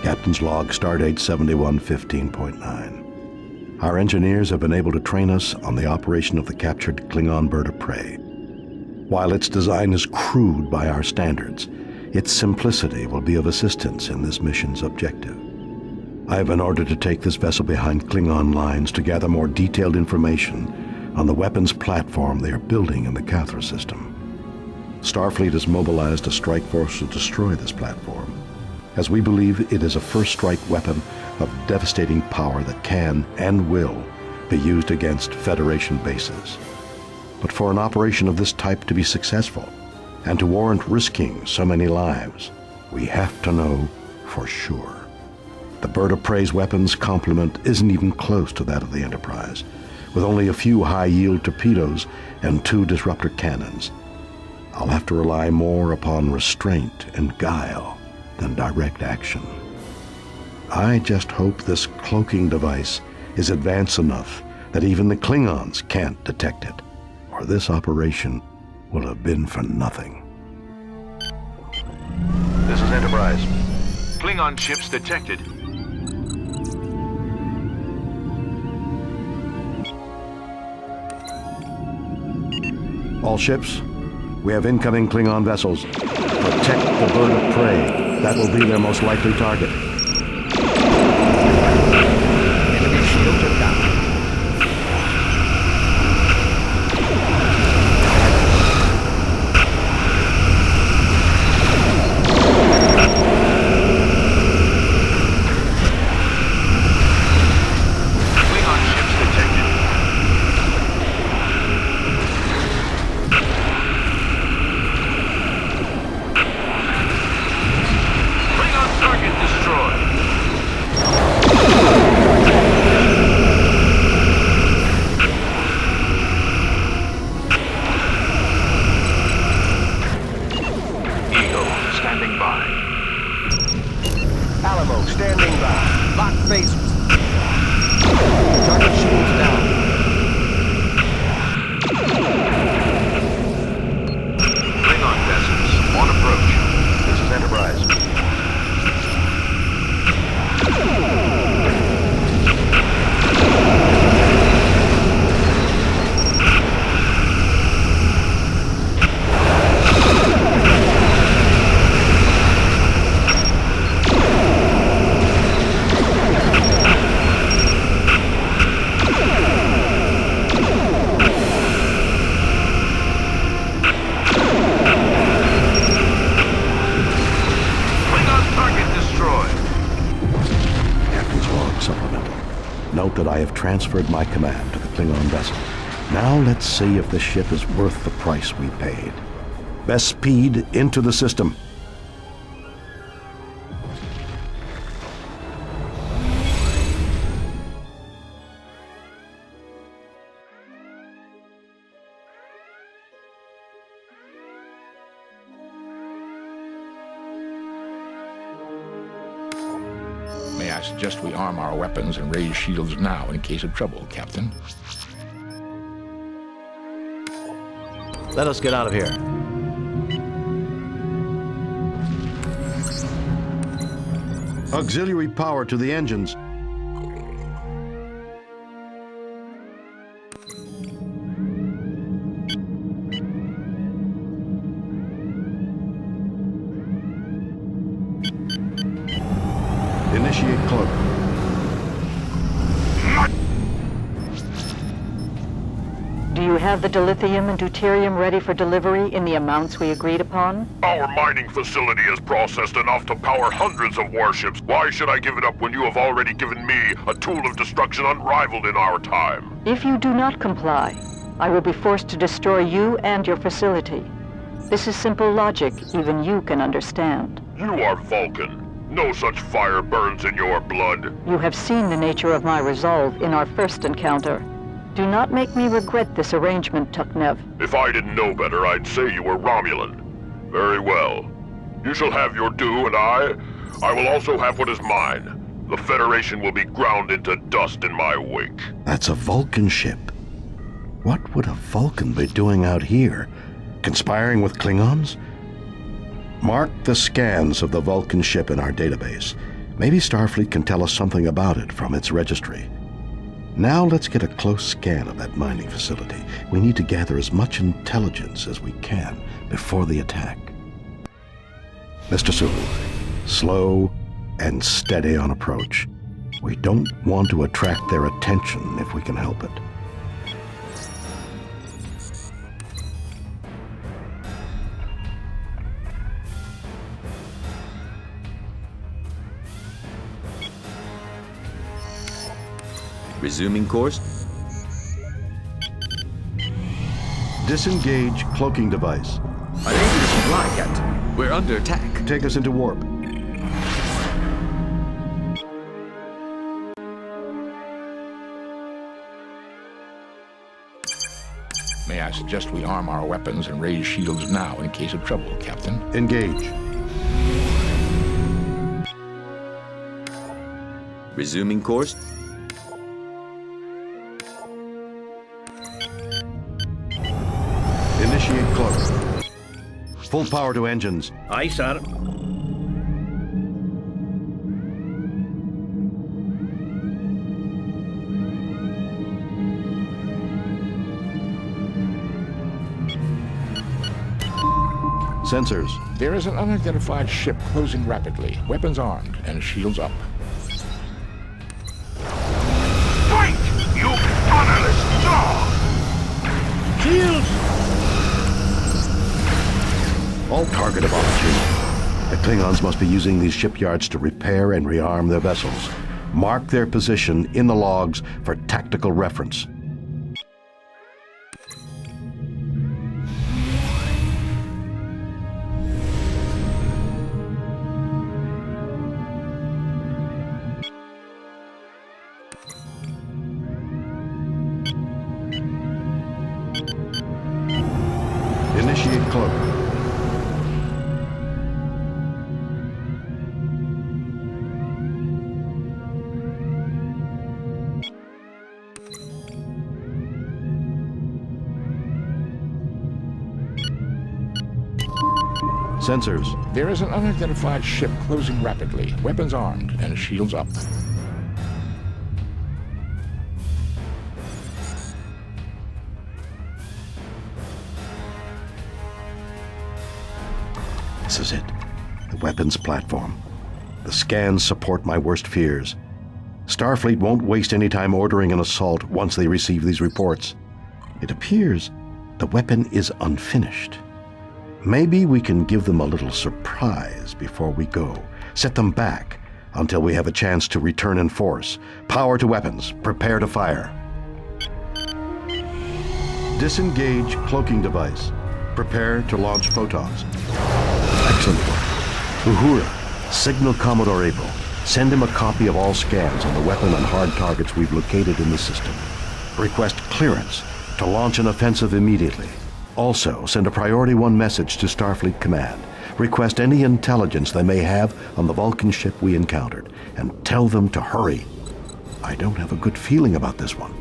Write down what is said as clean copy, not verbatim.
Captain's log, stardate 7115.9. Our engineers have been able to train us on the operation of the captured Klingon bird of prey. While its design is crude by our standards, its simplicity will be of assistance in this mission's objective. I have been ordered to take this vessel behind Klingon lines to gather more detailed information on the weapons platform they are building in the Cathra system. Starfleet has mobilized a strike force to destroy this platform, as we believe it is a first-strike weapon of devastating power that can and will be used against Federation bases. But for an operation of this type to be successful, and to warrant risking so many lives, we have to know for sure. The bird of prey's weapons complement isn't even close to that of the Enterprise, with only a few high-yield torpedoes and 2 disruptor cannons. I'll have to rely more upon restraint and guile than direct action. I just hope this cloaking device is advanced enough that even the Klingons can't detect it, or this operation will have been for nothing. This is Enterprise. Klingon ships detected. All ships, we have incoming Klingon vessels. Protect the bird of prey. That will be their most likely target. Enemy shields are down. That I have transferred my command to the Klingon vessel. Now let's see if this ship is worth the price we paid. Best speed into the system. I suggest we arm our weapons and raise shields now in case of trouble, Captain. Let us get out of here. Auxiliary power to the engines. Initiate cloak. Do you have the dilithium and deuterium ready for delivery in the amounts we agreed upon? Our mining facility has processed enough to power hundreds of warships. Why should I give it up when you have already given me a tool of destruction unrivaled in our time? If you do not comply, I will be forced to destroy you and your facility. This is simple logic even you can understand. You are Vulcan. No such fire burns in your blood. You have seen the nature of my resolve in our first encounter. Do not make me regret this arrangement, Tuknev. If I didn't know better, I'd say you were Romulan. Very well. You shall have your due, and I will also have what is mine. The Federation will be ground into dust in my wake. That's a Vulcan ship. What would a Vulcan be doing out here? Conspiring with Klingons? Mark the scans of the Vulcan ship in our database. Maybe Starfleet can tell us something about it from its registry. Now let's get a close scan of that mining facility. We need to gather as much intelligence as we can before the attack. Mr. Sulu, slow and steady on approach. We don't want to attract their attention if we can help it. Resuming course. Disengage cloaking device. Unable to comply, Captain. We're under attack. Take us into warp. May I suggest we arm our weapons and raise shields now in case of trouble, Captain? Engage. Resuming course. Initiate cloak. Full power to engines. Aye, sir. Sensors. There is an unidentified ship closing rapidly. Weapons armed and shields up. Fight, you honorless dog! All target of opportunity. The Klingons must be using these shipyards to repair and rearm their vessels. Mark their position in the logs for tactical reference. Initiate cloak. Sensors. There is an unidentified ship closing rapidly. Weapons armed and shields up. This is it. The weapons platform. The scans support my worst fears. Starfleet won't waste any time ordering an assault once they receive these reports. It appears the weapon is unfinished. Maybe we can give them a little surprise before we go. Set them back until we have a chance to return in force. Power to weapons. Prepare to fire. Disengage cloaking device. Prepare to launch photons. Excellent work. Uhura, signal Commodore April. Send him a copy of all scans on the weapon and hard targets we've located in the system. Request clearance to launch an offensive immediately. Also, send a Priority 1 message to Starfleet Command. Request any intelligence they may have on the Vulcan ship we encountered, and tell them to hurry. I don't have a good feeling about this one.